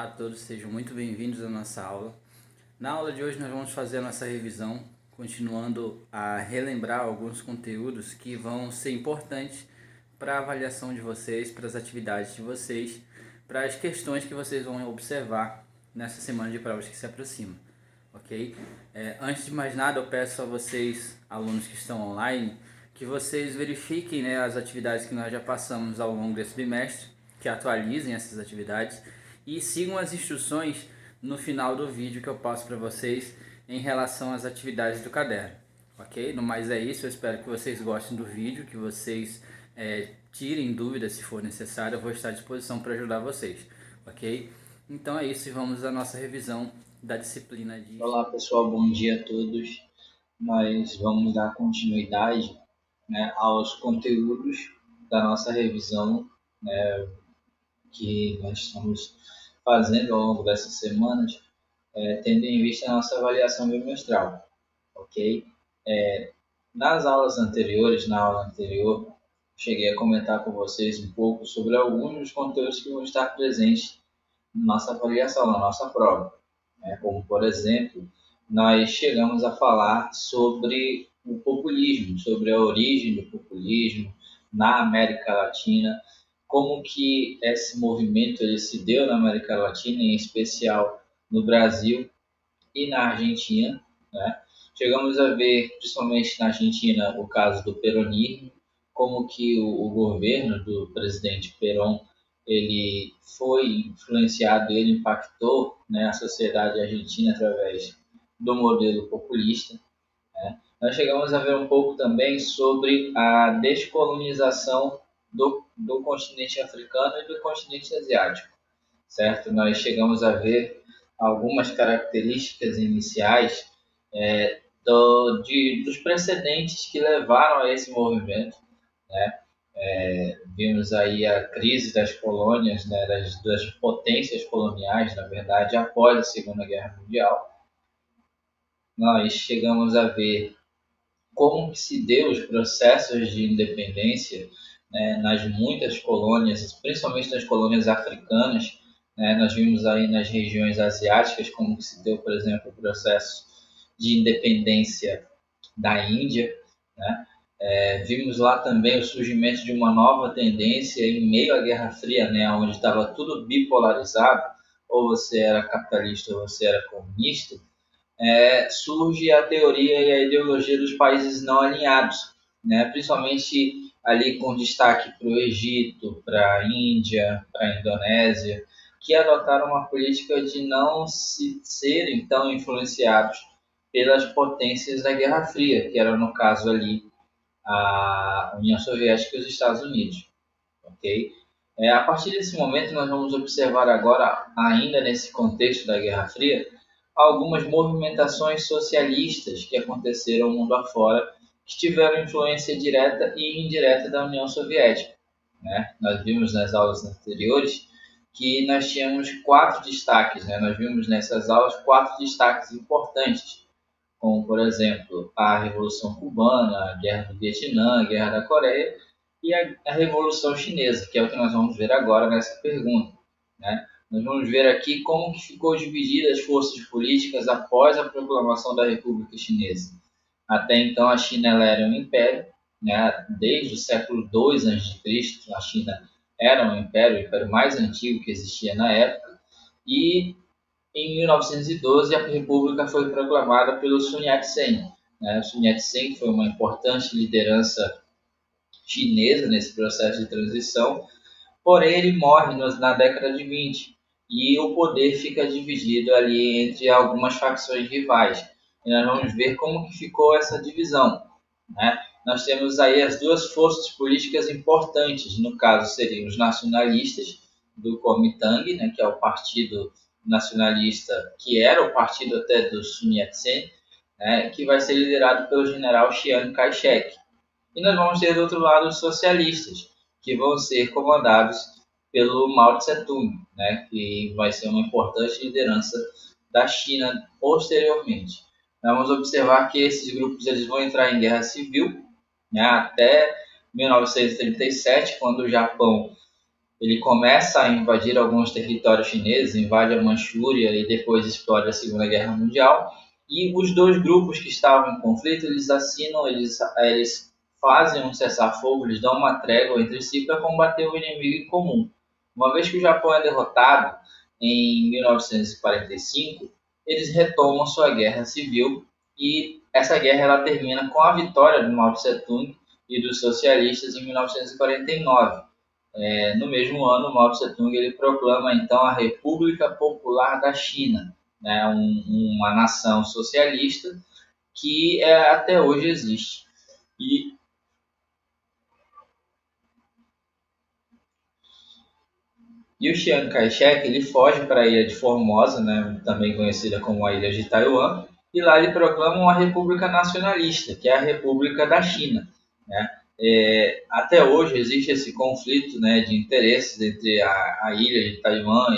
a todos, sejam muito bem-vindos à nossa aula. Na aula de hoje nós vamos fazer a nossa revisão, continuando a relembrar alguns conteúdos que vão ser importantes para a avaliação de vocês, para as atividades de vocês, para as questões que vocês vão observar nessa semana de provas que se aproxima, ok? Antes de mais nada, eu peço a vocês, alunos que estão online, que vocês verifiquem, né, as atividades que nós já passamos ao longo desse bimestre, que atualizem essas atividades e sigam as instruções no final do vídeo que eu passo para vocês em relação às atividades do caderno, ok? No mais é isso, eu espero que vocês gostem do vídeo, que vocês tirem dúvidas se for necessário, eu vou estar à disposição para ajudar vocês, ok? Então é isso e vamos à nossa revisão da disciplina de... Olá pessoal, bom dia a todos. Nós vamos dar continuidade, né, aos conteúdos da nossa revisão, né, que nós estamos fazendo ao longo dessas semanas, tendo em vista a nossa avaliação bimestral, ok? Nas aulas anteriores, na aula anterior, cheguei a comentar com vocês um pouco sobre alguns dos conteúdos que vão estar presentes na nossa avaliação, na nossa prova. Como, por exemplo, nós chegamos a falar sobre o populismo, sobre a origem do populismo na América Latina, como que esse movimento ele se deu na América Latina, em especial no Brasil e na Argentina, né? Chegamos a ver, principalmente na Argentina, o caso do peronismo, como que o governo do presidente Perón ele foi influenciado, ele impactou, né, a sociedade argentina através do modelo populista. Né? Nós chegamos a ver um pouco também sobre a descolonização do continente africano e do continente asiático, certo? Nós chegamos a ver algumas características iniciais dos precedentes que levaram a esse movimento, né? Vimos aí a crise das colônias, né, das potências coloniais, na verdade, após a Segunda Guerra Mundial. Nós chegamos a ver como que se deu os processos de independência, né, nas muitas colônias, principalmente nas colônias africanas, né? Nós vimos aí nas regiões asiáticas como que se deu, por exemplo, o processo de independência da Índia, né? Vimos lá também o surgimento de uma nova tendência em meio à Guerra Fria, né, onde estava tudo bipolarizado, ou você era capitalista ou você era comunista. Surge a teoria e a ideologia dos países não alinhados, né, principalmente ali com destaque para o Egito, para a Índia, para a Indonésia, que adotaram uma política de não serem tão influenciados pelas potências da Guerra Fria, que era no caso ali a União Soviética e os Estados Unidos, ok? A partir desse momento nós vamos observar agora, ainda nesse contexto da Guerra Fria, algumas movimentações socialistas que aconteceram mundo afora, que tiveram influência direta e indireta da União Soviética, né? Nós vimos nas aulas anteriores que nós tínhamos 4 destaques, né? Nós vimos nessas aulas 4 destaques importantes, como, por exemplo, a Revolução Cubana, a Guerra do Vietnã, a Guerra da Coreia e a Revolução Chinesa, que é o que nós vamos ver agora nessa pergunta, né? Nós vamos ver aqui como que ficou dividida as forças políticas após a proclamação da República Chinesa. Até então a China ela era um império, né? Desde o século II a.C., a China era um império, o império mais antigo que existia na época, e em 1912 a República foi proclamada pelo Sun Yat-sen. O Sun Yat-sen foi uma importante liderança chinesa nesse processo de transição, porém ele morre na década de 20 e o poder fica dividido ali entre algumas facções rivais. E nós vamos ver como que ficou essa divisão, né? Nós temos aí as duas forças políticas importantes, no caso seriam os nacionalistas do Kuomintang, né, que é o partido nacionalista, que era o partido até do Sun Yat-sen, né, que vai ser liderado pelo general Chiang Kai-shek. E nós vamos ter do outro lado os socialistas, que vão ser comandados pelo Mao Tse-tung, né, que vai ser uma importante liderança da China posteriormente. Nós vamos observar que esses grupos eles vão entrar em guerra civil, né, até 1937, quando o Japão ele começa a invadir alguns territórios chineses, invade a Manchúria e depois explode a Segunda Guerra Mundial. E os dois grupos que estavam em conflito, eles fazem um cessar-fogo, eles dão uma trégua entre si para combater o inimigo em comum. Uma vez que o Japão é derrotado em 1945, eles retomam sua guerra civil e essa guerra ela termina com a vitória do Mao Tse-tung e dos socialistas em 1949. No mesmo ano, Mao Tse-tung ele proclama então a República Popular da China, né, uma nação socialista que até hoje existe. E o Chiang Kai-shek ele foge para a ilha de Formosa, né, também conhecida como a ilha de Taiwan, e lá ele proclama uma república nacionalista, que é a República da China. Né? Até hoje existe esse conflito, né, de interesses entre a ilha de Taiwan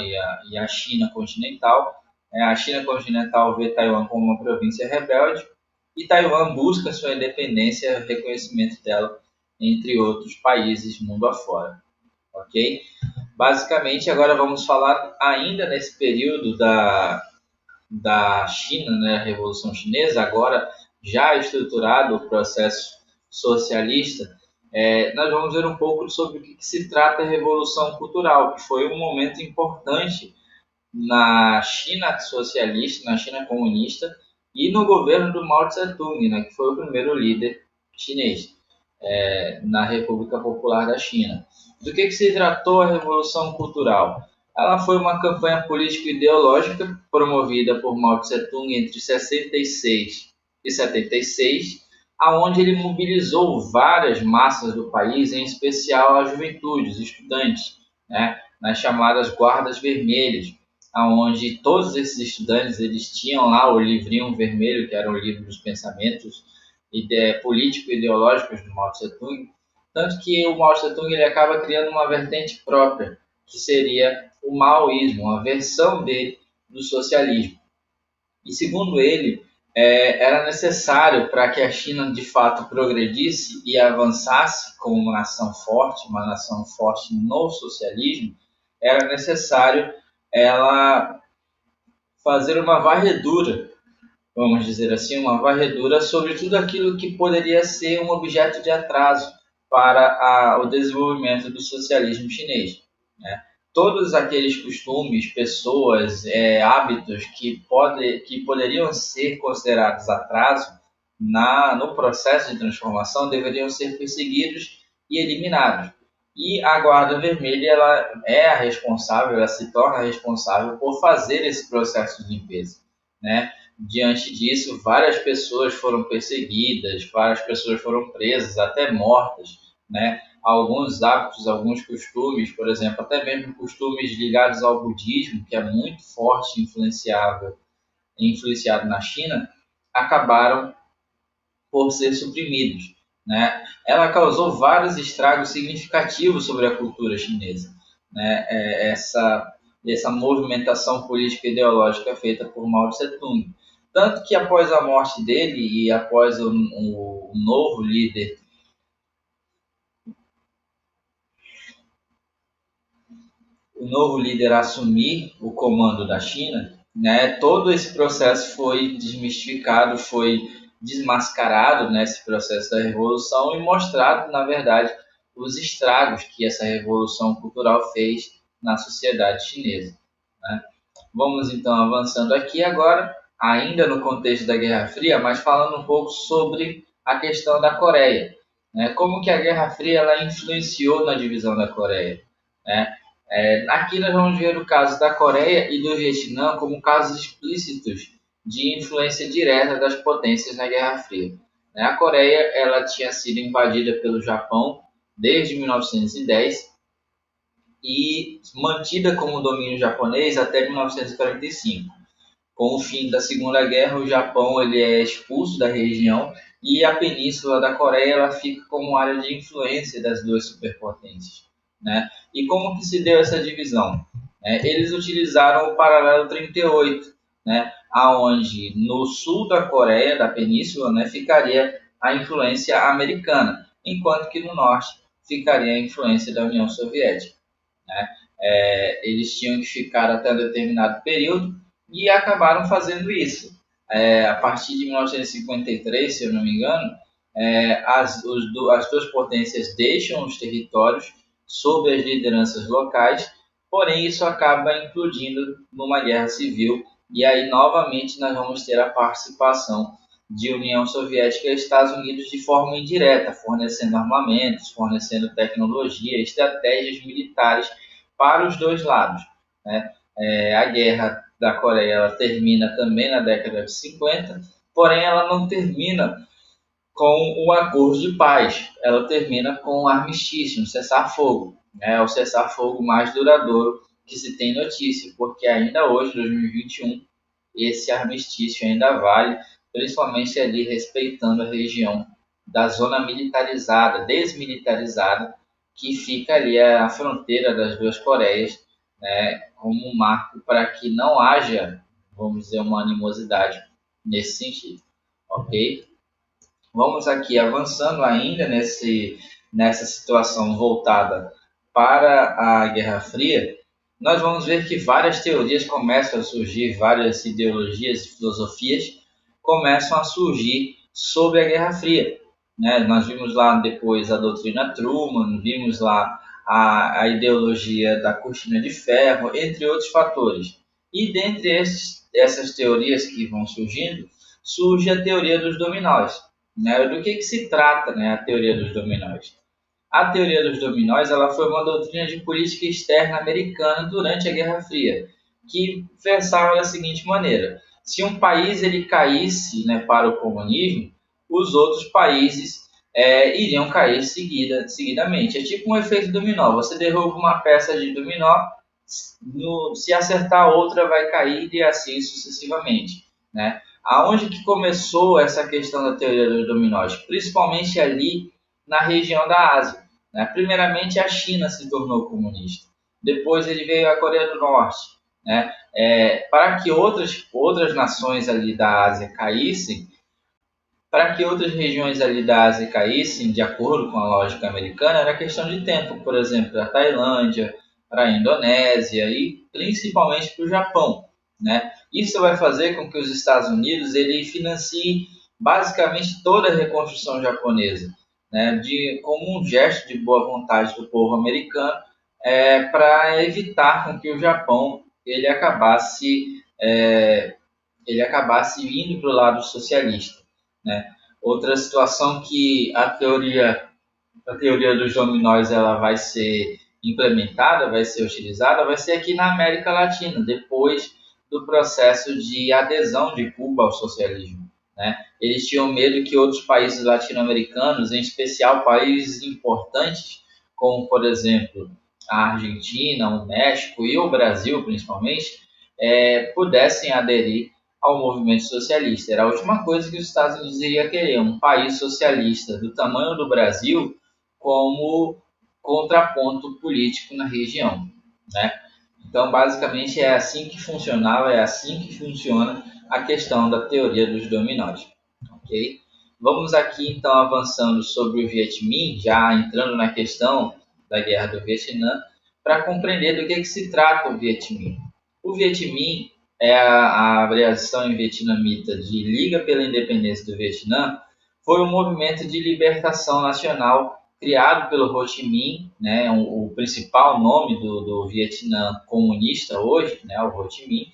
e a China continental. A China continental vê Taiwan como uma província rebelde e Taiwan busca sua independência e reconhecimento dela entre outros países mundo afora. Ok? Basicamente, agora vamos falar ainda nesse período da China, né, a Revolução Chinesa, agora já estruturado o processo socialista, nós vamos ver um pouco sobre o que se trata a Revolução Cultural, que foi um momento importante na China socialista, na China comunista e no governo do Mao Tse-tung, né, que foi o primeiro líder chinês na República Popular da China. Do que se tratou a Revolução Cultural? Ela foi uma campanha político-ideológica promovida por Mao Tse-tung entre 66 e 76, aonde ele mobilizou várias massas do país, em especial a juventude, os estudantes, né, nas chamadas guardas vermelhas, aonde todos esses estudantes eles tinham lá o livrinho vermelho, que era o livro dos pensamentos político-ideológicos do Mao Tse-tung, tanto que o Mao Tse-tung ele acaba criando uma vertente própria, que seria o maoísmo, uma versão dele do socialismo. E segundo ele, era necessário para que a China de fato progredisse e avançasse como uma nação forte no socialismo, era necessário ela fazer uma varredura, vamos dizer assim, uma varredura sobre tudo aquilo que poderia ser um objeto de atraso para o desenvolvimento do socialismo chinês. Né? Todos aqueles costumes, pessoas, hábitos que poderiam ser considerados atraso no processo de transformação deveriam ser perseguidos e eliminados. E a Guarda Vermelha ela é a responsável, ela se torna responsável por fazer esse processo de limpeza. Né? Diante disso, várias pessoas foram perseguidas, várias pessoas foram presas, até mortas, né? Alguns hábitos, alguns costumes, por exemplo, até mesmo costumes ligados ao budismo, que é muito forte e influenciado na China, acabaram por ser suprimidos. Né? Ela causou vários estragos significativos sobre a cultura chinesa. Né? Essa movimentação política e ideológica feita por Mao Tse-tung. Tanto que após a morte dele e após o novo líder assumir o comando da China, né, todo esse processo foi desmistificado, foi desmascarado nesse processo da revolução e mostrado, na verdade, os estragos que essa revolução cultural fez na sociedade chinesa. Né? Vamos então avançando aqui agora, ainda no contexto da Guerra Fria, mas falando um pouco sobre a questão da Coreia. Né? Como que a Guerra Fria ela influenciou na divisão da Coreia. Né? Aqui nós vamos ver o caso da Coreia e do Vietnã como casos explícitos de influência direta das potências na Guerra Fria. A Coreia ela tinha sido invadida pelo Japão desde 1910 e mantida como domínio japonês até 1945. Com o fim da Segunda Guerra, o Japão ele é expulso da região e a península da Coreia ela fica como área de influência das duas superpotências. Né? E como que se deu essa divisão? Eles utilizaram o paralelo 38, né? Aonde no sul da Coreia, da península, né, ficaria a influência americana, enquanto que no norte ficaria a influência da União Soviética. Eles tinham que ficar até um determinado período e acabaram fazendo isso. A partir de 1953, se eu não me engano, as duas potências deixam os territórios sob as lideranças locais, porém isso acaba implodindo numa guerra civil, e aí novamente nós vamos ter a participação de União Soviética e Estados Unidos de forma indireta, fornecendo armamentos, fornecendo tecnologia, estratégias militares para os dois lados. Né? A guerra da Coreia ela termina também na década de 50, porém ela não termina com um acordo de paz, ela termina com um armistício, um cessar-fogo. É o cessar-fogo mais duradouro que se tem notícia, porque ainda hoje, 2021, esse armistício ainda vale, principalmente ali respeitando a região da zona militarizada, desmilitarizada, que fica ali à fronteira das duas Coreias, né, como um marco para que não haja, vamos dizer, uma animosidade nesse sentido, ok? Vamos aqui avançando ainda nessa situação voltada para a Guerra Fria, nós vamos ver que várias teorias começam a surgir, várias ideologias e filosofias começam a surgir sobre a Guerra Fria. Né? Nós vimos lá depois a doutrina Truman, vimos lá a ideologia da cortina de ferro, entre outros fatores. E dentre essas teorias que vão surgindo, surge a teoria dos dominós. Né? Do que se trata, né, a teoria dos dominós? A teoria dos dominós ela foi uma doutrina de política externa americana durante a Guerra Fria, que versava da seguinte maneira: se um país ele caísse, né, para o comunismo, os outros países iriam cair seguidamente. É tipo um efeito dominó. Você derruba uma peça de dominó, se acertar outra vai cair e assim sucessivamente. Né? Aonde que começou essa questão da teoria dos dominós? Principalmente ali na região da Ásia. Né? Primeiramente, a China se tornou comunista. Depois ele veio a Coreia do Norte. Né? Para que outras nações ali da Ásia caíssem, para que outras regiões ali da Ásia caíssem, de acordo com a lógica americana, era questão de tempo. Por exemplo, a Tailândia, para a Indonésia e principalmente para o Japão. Né? Isso vai fazer com que os Estados Unidos ele financie basicamente toda a reconstrução japonesa, né? Como um gesto de boa vontade do povo americano, para evitar com que o Japão ele acabasse indo para o lado socialista. Né? Outra situação que a teoria dos dominós ela vai ser implementada, vai ser utilizada, vai ser aqui na América Latina, depois do processo de adesão de Cuba ao socialismo. Né? Eles tinham medo que outros países latino-americanos, em especial países importantes, como, por exemplo, a Argentina, o México e o Brasil, principalmente, pudessem aderir ao movimento socialista. Era a última coisa que os Estados Unidos iria querer, um país socialista do tamanho do Brasil como contraponto político na região. Né? Então, basicamente, é assim que funcionava, é assim que funciona a questão da teoria dos dominós. Okay? Vamos aqui, então, avançando sobre o Vietminh, já entrando na questão da Guerra do Vietnã, para compreender do que se trata o Vietminh. O Vietminh é a abreviação em vietnamita de Liga pela Independência do Vietnã, foi um movimento de libertação nacional criado pelo Ho Chi Minh, né, o principal nome do Vietnã comunista hoje, né, o Ho Chi Minh,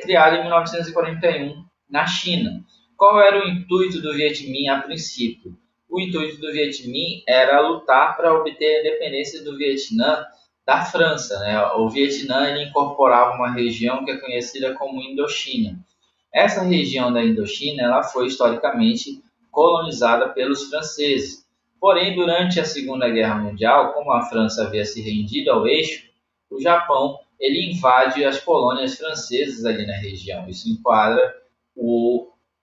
criado em 1941 na China. Qual era o intuito do Vietminh a princípio? O intuito do Vietminh era lutar para obter a independência do Vietnã da França. Né? O Vietnã ele incorporava uma região que é conhecida como Indochina. Essa região da Indochina ela foi historicamente colonizada pelos franceses. Porém, durante a Segunda Guerra Mundial, como a França havia se rendido ao eixo, o Japão ele invade as colônias francesas ali na região. Isso enquadra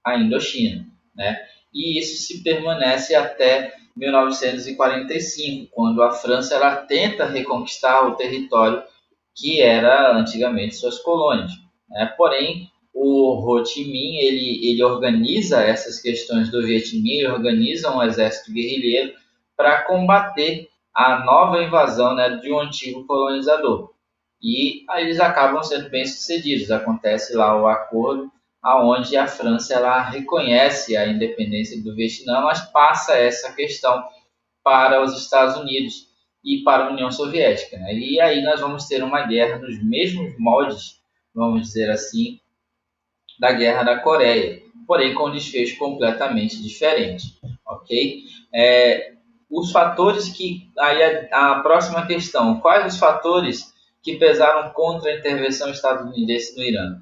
a Indochina. Né? E isso se permanece até 1945, quando a França ela tenta reconquistar o território que era antigamente suas colônias. Né? Porém, o Ho Chi Minh ele organiza essas questões do Vietminh, ele organiza um exército guerrilheiro para combater a nova invasão, né, de um antigo colonizador. E aí eles acabam sendo bem-sucedidos. Acontece lá o acordo aonde a França ela reconhece a independência do Vietnã, mas passa essa questão para os Estados Unidos e para a União Soviética, né? E aí nós vamos ter uma guerra nos mesmos moldes, vamos dizer assim, da Guerra da Coreia, porém com um desfecho completamente diferente, ok? Os fatores que... Aí a próxima questão, quais os fatores que pesaram contra a intervenção estadunidense no Irã?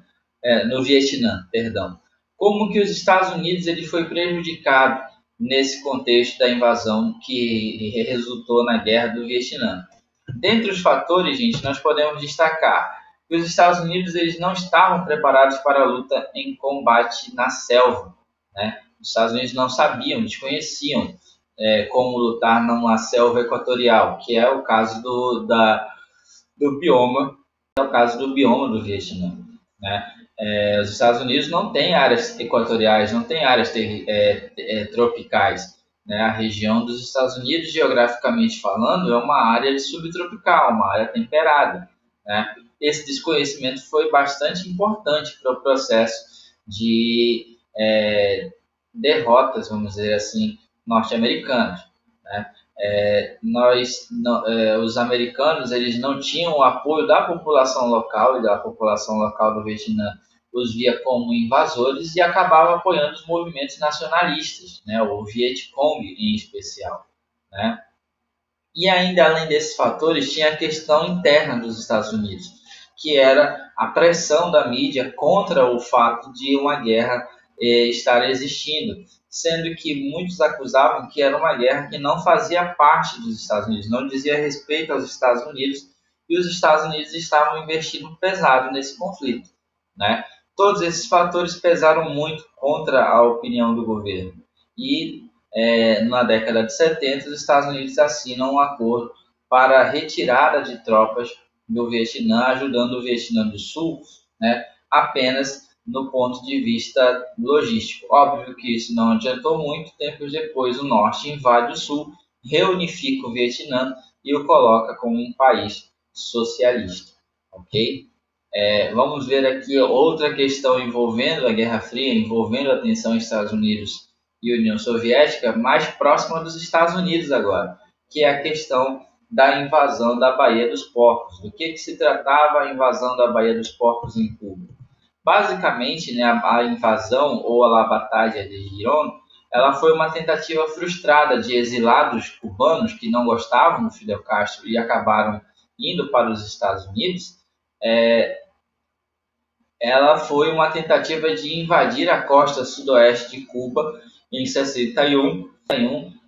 No Vietnã, perdão. Como que os Estados Unidos ele foi prejudicado nesse contexto da invasão que resultou na Guerra do Vietnã? Dentre os fatores, gente, nós podemos destacar que os Estados Unidos eles não estavam preparados para a luta em combate na selva, né? Os Estados Unidos não sabiam, desconheciam como lutar numa selva equatorial, que é o caso do bioma, é o caso do bioma do Vietnã, né? Os Estados Unidos não têm áreas equatoriais, não têm áreas tropicais, né? A região dos Estados Unidos, geograficamente falando, é uma área subtropical, uma área temperada, né? Esse desconhecimento foi bastante importante para o processo de derrotas, vamos dizer assim, norte-americanas, né? Os americanos eles não tinham o apoio da população local e da população local do Vietnã os via como invasores e acabava apoiando os movimentos nacionalistas, né? O Vietcong em especial, né? E ainda além desses fatores tinha a questão interna dos Estados Unidos, que era a pressão da mídia contra o fato de uma guerra estar existindo, sendo que muitos acusavam que era uma guerra que não fazia parte dos Estados Unidos, não dizia respeito aos Estados Unidos, e os Estados Unidos estavam investindo pesado nesse conflito, né? Todos esses fatores pesaram muito contra a opinião do governo. E na década de 70, os Estados Unidos assinam um acordo para a retirada de tropas do Vietnã, ajudando o Vietnã do Sul, né, apenas no ponto de vista logístico. Óbvio que isso não adiantou muito, tempos depois o Norte invade o Sul, reunifica o Vietnã e o coloca como um país socialista, ok? Vamos ver aqui outra questão envolvendo a Guerra Fria, envolvendo a tensão Estados Unidos e União Soviética, mais próxima dos Estados Unidos agora, que é a questão da invasão da Baía dos Porcos. Do que se tratava a invasão da Baía dos Porcos em Cuba? Basicamente, né, a invasão, ou a Batalha de Girón, ela foi uma tentativa frustrada de exilados cubanos que não gostavam do Fidel Castro e acabaram indo para os Estados Unidos. Ela foi uma tentativa de invadir a costa sudoeste de Cuba em 61,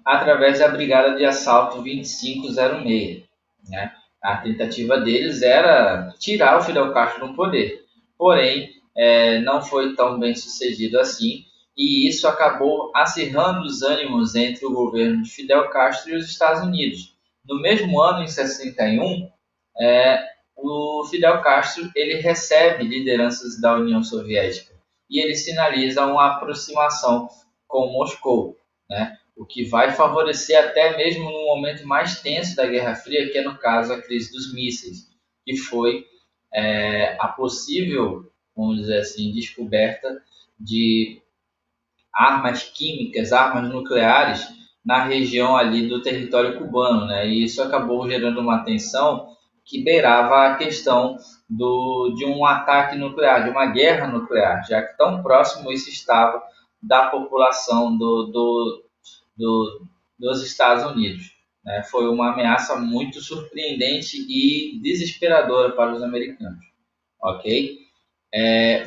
através da Brigada de Assalto 2506. Né? A tentativa deles era tirar o Fidel Castro do poder, porém não foi tão bem sucedido assim, e isso acabou acirrando os ânimos entre o governo de Fidel Castro e os Estados Unidos. No mesmo ano, em 61, o Fidel Castro ele recebe lideranças da União Soviética e ele sinaliza uma aproximação com Moscou, né? O que vai favorecer até mesmo no momento mais tenso da Guerra Fria, que é no caso a crise dos mísseis, que foi a possível, vamos dizer assim, descoberta de armas químicas, armas nucleares na região ali do território cubano, né? E isso acabou gerando uma tensão que beirava a questão de um ataque nuclear, de uma guerra nuclear, já que tão próximo isso estava da população dos Estados Unidos. Né? Foi uma ameaça muito surpreendente e desesperadora para os americanos. Ok?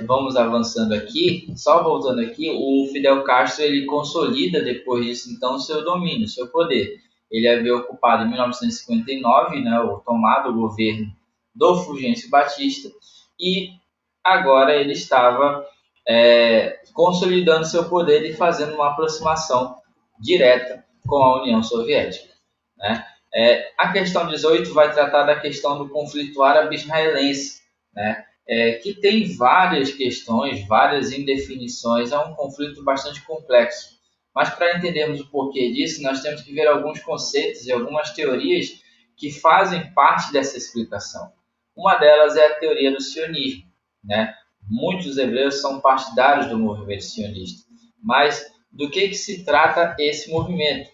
Vamos avançando aqui, só voltando aqui, o Fidel Castro ele consolida depois disso então seu domínio, seu poder. Ele havia ocupado em 1959, né, tomado o governo do Fulgêncio Batista e agora ele estava consolidando seu poder e fazendo uma aproximação direta com a União Soviética. Né? A questão 18 vai tratar da questão do conflito árabe-israelense, né? Que tem várias questões, várias indefinições, é um conflito bastante complexo. Mas para entendermos o porquê disso, nós temos que ver alguns conceitos e algumas teorias que fazem parte dessa explicação. Uma delas é a teoria do sionismo, né? Muitos hebreus são partidários do movimento sionista. Mas do que se trata esse movimento?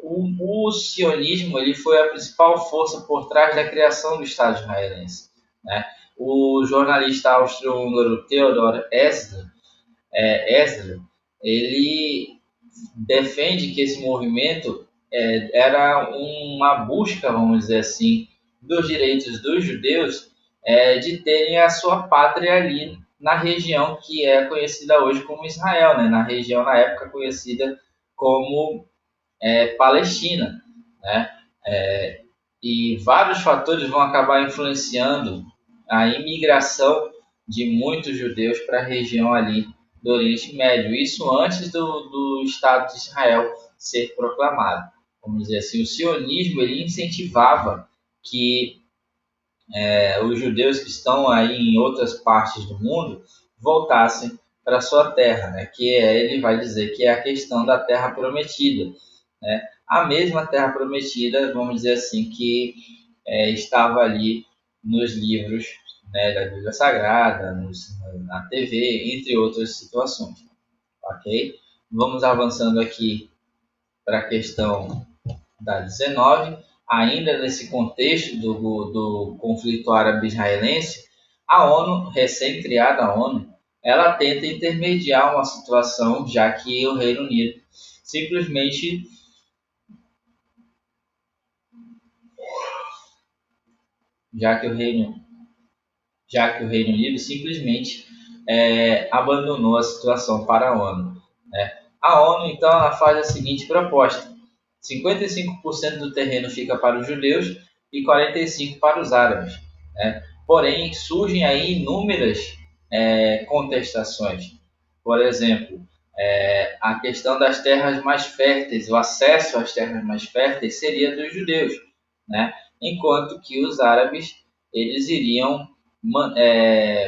O sionismo ele foi a principal força por trás da criação do Estado israelense, né? O jornalista austro-húngaro Theodor Herzl, ele defende que esse movimento era uma busca, vamos dizer assim, dos direitos dos judeus de terem a sua pátria ali na região que é conhecida hoje como Israel, né? Na região na época conhecida como Palestina, né? E vários fatores vão acabar influenciando a imigração de muitos judeus para a região ali do Oriente Médio. Isso antes do Estado de Israel ser proclamado. Vamos dizer assim, o sionismo ele incentivava que os judeus que estão aí em outras partes do mundo voltassem para sua terra, né? Que ele vai dizer que é a questão da terra prometida, né? A mesma terra prometida, vamos dizer assim, que estava ali nos livros, né, da Bíblia Sagrada, na TV, entre outras situações. Ok? Vamos avançando aqui para a questão da 19. Ainda nesse contexto do conflito árabe-israelense, a ONU, recém-criada a ONU, ela tenta intermediar uma situação, já que o Reino Unido simplesmente já que o Reino Unido simplesmente abandonou a situação para a ONU, né? A ONU, então, ela faz a seguinte proposta: 55% do terreno fica para os judeus e 45% para os árabes, né? Porém, surgem aí inúmeras contestações. Por exemplo, a questão das terras mais férteis, o acesso às terras mais férteis seria dos judeus, né? Enquanto que os árabes eles iriam,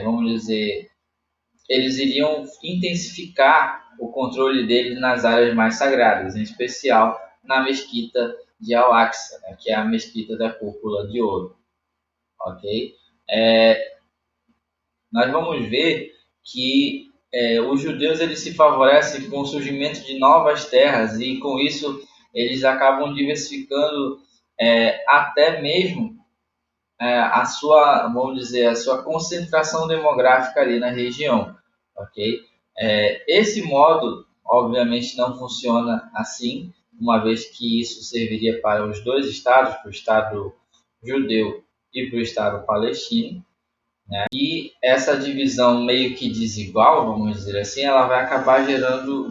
vamos dizer, eles iriam intensificar o controle deles nas áreas mais sagradas, em especial na mesquita de Al-Aqsa, né, que é a mesquita da cúpula de ouro. Ok? Nós vamos ver que os judeus eles se favorecem com o surgimento de novas terras e com isso eles acabam diversificando até mesmo a sua, vamos dizer, a sua concentração demográfica ali na região, ok? Esse modo, obviamente, não funciona assim, uma vez que isso serviria para os dois estados, para o Estado judeu e para o Estado palestino, né? E essa divisão meio que desigual, vamos dizer assim, ela vai acabar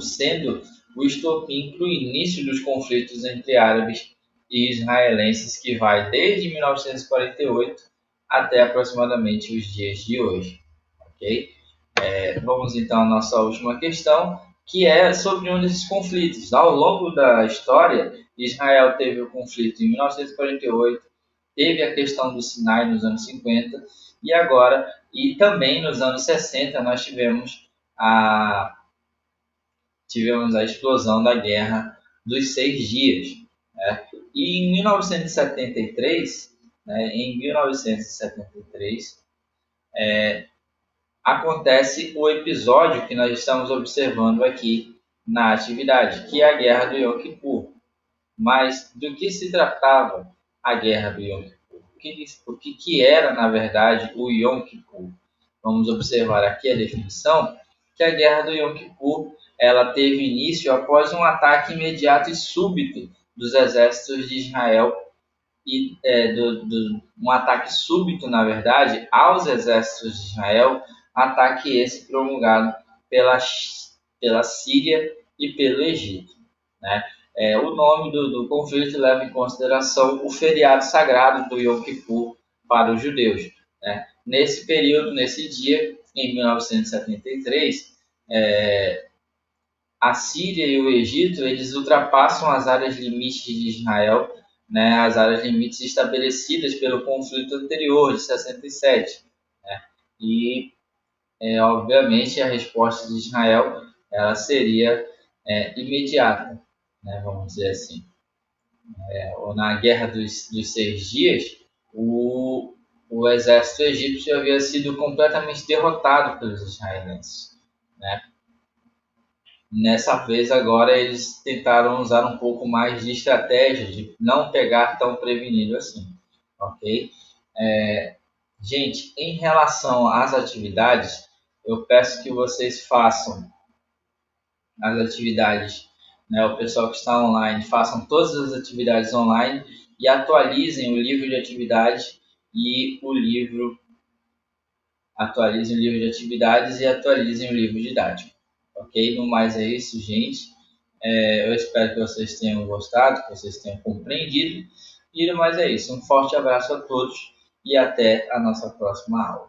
sendo o estopim para o início dos conflitos entre árabes e israelenses, que vai desde 1948 até aproximadamente os dias de hoje. Ok? Vamos então à nossa última questão, que é sobre um desses conflitos. Ao longo da história, Israel teve o conflito em 1948, teve a questão do Sinai nos anos 50, e agora, e também nos anos 60, nós tivemos a explosão da Guerra dos Seis Dias, né? E em 1973, acontece o episódio que nós estamos observando aqui na atividade, que é a Guerra do Yom Kippur. Mas do que se tratava a Guerra do Yom Kippur? O que era, na verdade, o Yom Kippur? Vamos observar aqui a definição, que a Guerra do Yom Kippur ela teve início após um ataque imediato e súbito dos exércitos de Israel, um ataque súbito, na verdade, aos exércitos de Israel, ataque esse promulgado pela Síria e pelo Egito, né? O nome do conflito leva em consideração o feriado sagrado do Yom Kippur para os judeus, né? Nesse período, nesse dia, em 1973, a Síria e o Egito eles ultrapassam as áreas limites de Israel, né? As áreas limites estabelecidas pelo conflito anterior de 67, né? E obviamente a resposta de Israel ela seria imediata, né, vamos dizer assim. Ou na Guerra dos 6 Dias, o exército egípcio havia sido completamente derrotado pelos israelenses, né? Nessa vez agora eles tentaram usar um pouco mais de estratégia, de não pegar tão prevenido assim, ok? Gente, em relação às atividades, eu peço que vocês façam as atividades, né? O pessoal que está online, façam todas as atividades online e atualizem o livro de atividades e o livro, atualizem o livro de atividades e atualizem o livro didático, ok? No mais é isso, gente. Eu espero que vocês tenham gostado, que vocês tenham compreendido. E no mais é isso. Um forte abraço a todos e até a nossa próxima aula.